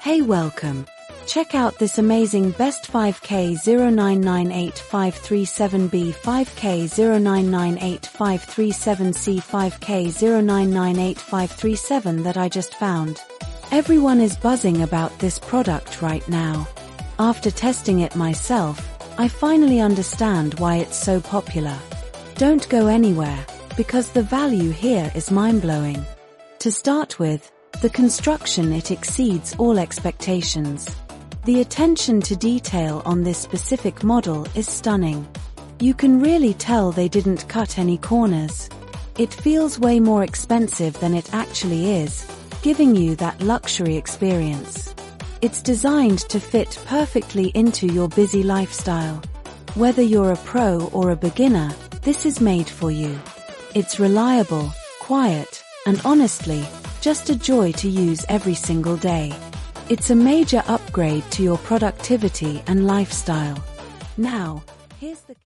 Hey, welcome. Check out this amazing best 5K0998537B 5K0998537C 5K0998537 that I just found. Everyone is buzzing about this product right now. After testing it myself, I finally understand why it's so popular. Don't go anywhere, because the value here is mind-blowing. To start with, the construction, it exceeds all expectations. The attention to detail on this specific model is stunning. You can really tell they didn't cut any corners. It feels way more expensive than it actually is, giving you that luxury experience. It's designed to fit perfectly into your busy lifestyle. Whether you're a pro or a beginner, this is made for you. It's reliable, quiet, and honestly, just a joy to use every single day. It's a major upgrade to your productivity and lifestyle. Now, here's the